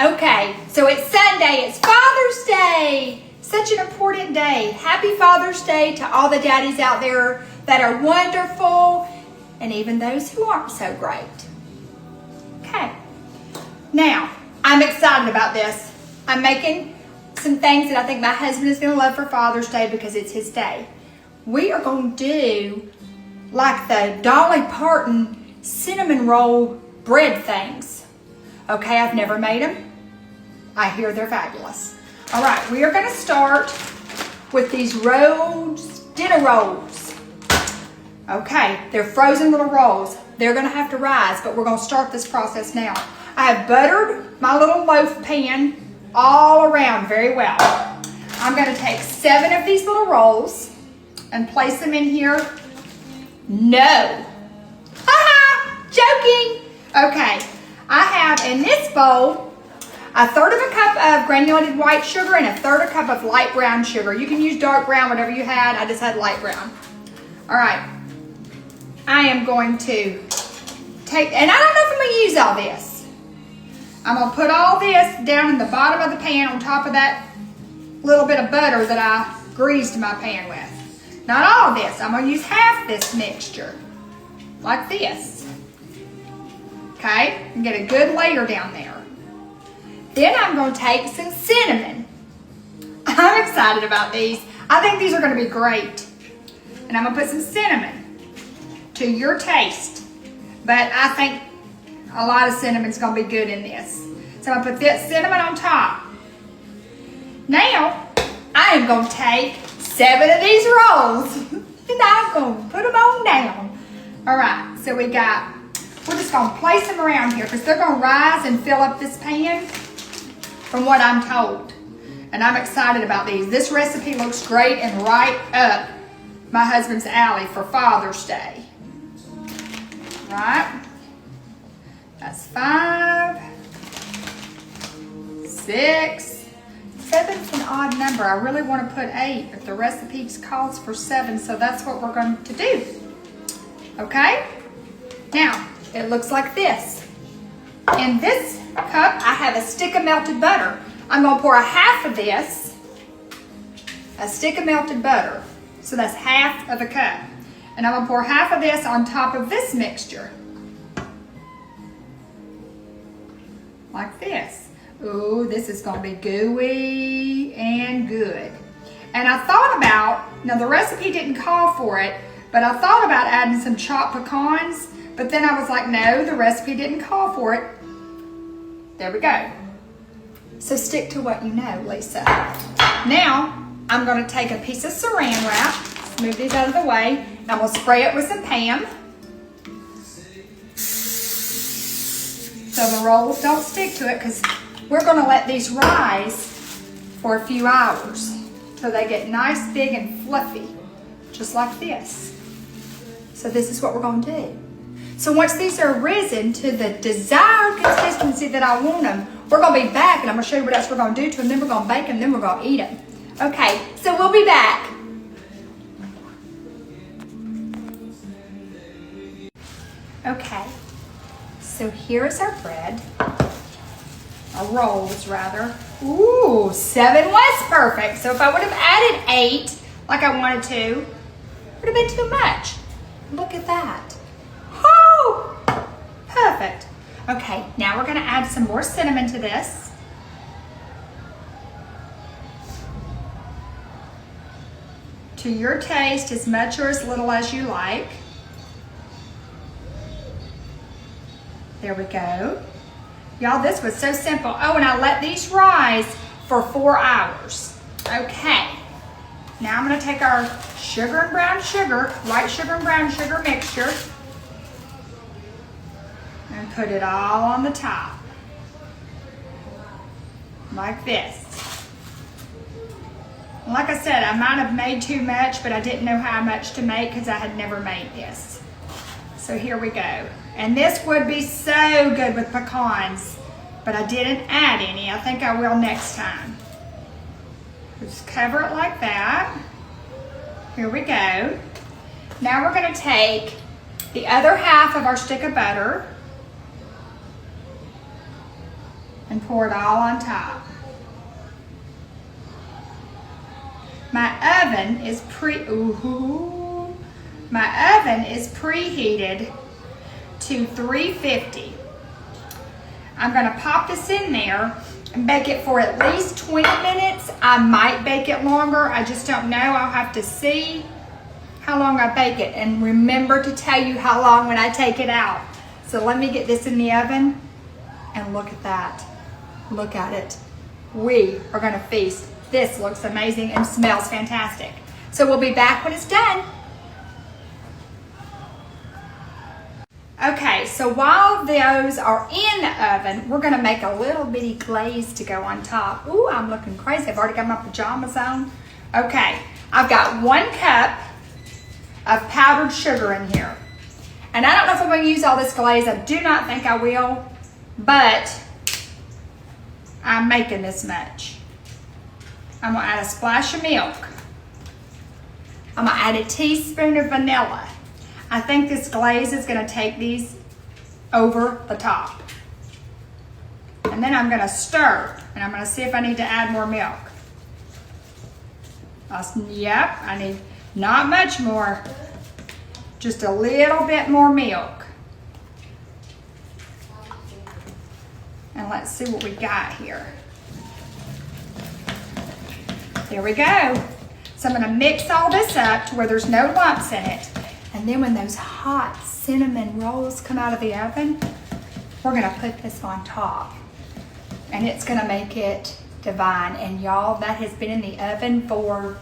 Okay, so it's Sunday, it's Father's Day. Such an important day. Happy Father's Day to all the daddies out there that are wonderful and even those who aren't so great. Okay, now I'm excited about this. I'm making some things that I think my husband is going to love for Father's Day because it's his day. We are going to do like the Dolly Parton Cinnamon Roll bread things. Okay, I've never made them. I hear they're fabulous. All right, we are going to start with these rolls, dinner rolls. Okay, they're frozen little rolls. They're going to have to rise, but we're going to start this process now. I have buttered my little loaf pan all around very well. I'm going to take 7 of these little rolls and place them in here. No. Haha, joking. Okay, I have in this bowl a 1/3 of a cup of granulated white sugar and a 1/3 a cup of light brown sugar. You can use dark brown, whatever you had. I just had light brown. All right. I am going to take, and I don't know if I'm going to use all this. I'm going to put all this down in the bottom of the pan on top of that little bit of butter that I greased my pan with. Not all of this. I'm going to use half this mixture, like this. Okay? And get a good layer down there. Then I'm going to take some cinnamon. I'm excited about these. I think these are going to be great. And I'm going to put some cinnamon to your taste. But I think a lot of cinnamon's going to be good in this. So I'm going to put this cinnamon on top. Now, I am going to take 7 of these rolls. And I'm going to put them on down. All right, so we're just going to place them around here because they're going to rise and fill up this pan from what I'm told. And I'm excited about these. This recipe looks great and right up my husband's alley for Father's Day. Right? That's 5, 6, 7's an odd number. I really want to put 8, but the recipe calls for 7, so that's what we're going to do. Okay? Now, it looks like this. In this cup, I have a stick of melted butter. I'm going to pour a half of this, a stick of melted butter. So that's half of a cup. And I'm going to pour half of this on top of this mixture. Like this. Ooh, this is going to be gooey and good. And I thought about, now the recipe didn't call for it, but I thought about adding some chopped pecans, but then I was like, no, the recipe didn't call for it. There we go. So stick to what you know, Lisa. Now, I'm going to take a piece of saran wrap, move these out of the way, and I'm going to spray it with some Pam. So the rolls don't stick to it because we're going to let these rise for a few hours. So they get nice, big, and fluffy, just like this. So this is what we're going to do. So once these are risen to the desired consistency that I want them, we're going to be back and I'm going to show you what else we're going to do to them. Then we're going to bake them, then we're going to eat them. Okay, so we'll be back. Okay, so here's our bread. Our rolls, rather. Ooh, 7 was perfect. So if I would have added 8, like I wanted to, it would have been too much. Look at that. Oh, perfect. Okay, now we're going to add some more cinnamon to this. To your taste, as much or as little as you like. There we go. Y'all, this was so simple. Oh, and I let these rise for 4 hours. Okay. Now I'm going to take our sugar and brown sugar, white sugar and brown sugar mixture, and put it all on the top. Like this. Like I said, I might have made too much, but I didn't know how much to make because I had never made this. So here we go. And this would be so good with pecans, but I didn't add any. I think I will next time. Just cover it like that. Here we go. Now we're going to take the other half of our stick of butter and pour it all on top. My oven is preheated to 350. I'm gonna pop this in there and bake it for at least 20 minutes. I might bake it longer, I just don't know. I'll have to see how long I bake it and remember to tell you how long when I take it out. So let me get this in the oven and look at that. Look at it. We are gonna feast. This looks amazing and smells fantastic. So we'll be back when it's done. Okay, so while those are in the oven, we're gonna make a little bitty glaze to go on top. Ooh, I'm looking crazy. I've already got my pajamas on. Okay, I've got 1 cup of powdered sugar in here. And I don't know if I'm gonna use all this glaze. I do not think I will, but I'm making this much. I'm gonna add a splash of milk. I'm gonna add a teaspoon of vanilla. I think this glaze is gonna take these over the top. And then I'm gonna stir, and I'm gonna see if I need to add more milk. Yep, I need not much more, just a little bit more milk. And let's see what we got here. There we go. So I'm gonna mix all this up to where there's no lumps in it. And then when those hot cinnamon rolls come out of the oven, we're gonna put this on top. And it's gonna make it divine. And y'all, that has been in the oven for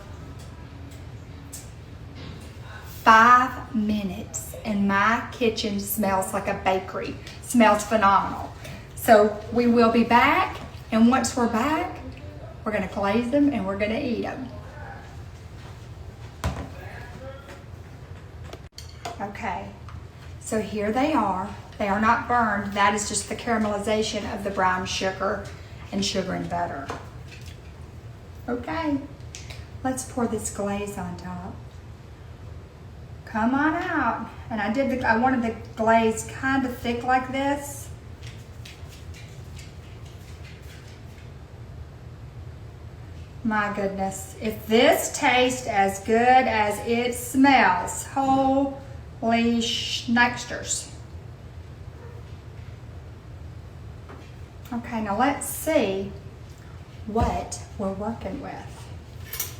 5 minutes. And my kitchen smells like a bakery. Smells phenomenal. So we will be back. And once we're back, we're gonna glaze them and we're gonna eat them. Okay, so here they are. They are not burned. That is just the caramelization of the brown sugar and butter. Okay, let's pour this glaze on top. Come on out. And I wanted the glaze kind of thick like this. My goodness, if this tastes as good as it smells, holy schnecksters. Okay, now let's see what we're working with.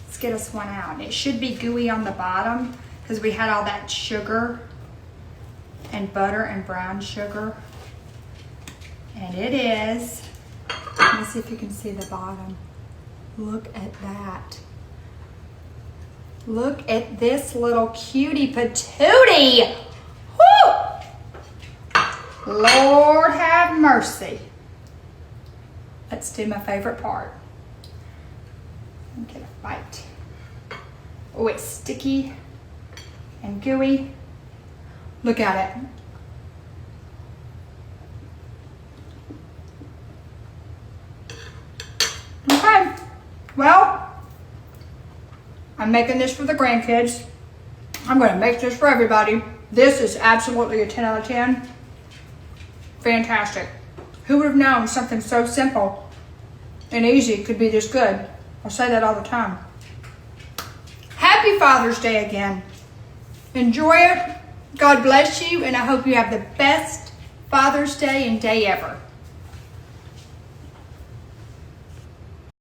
Let's get us one out. It should be gooey on the bottom because we had all that sugar and butter and brown sugar. And it is. Let me see if you can see the bottom. Look at that. Look at this little cutie patootie. Woo! Lord have mercy. Let's do my favorite part. Get a bite. Oh, it's sticky and gooey. Look at it. Okay. Well, I'm making this for the grandkids. I'm going to make this for everybody. This is absolutely a 10 out of 10. Fantastic. Who would have known something so simple and easy could be this good? I say that all the time. Happy Father's Day again. Enjoy it. God bless you, and I hope you have the best Father's Day and day ever.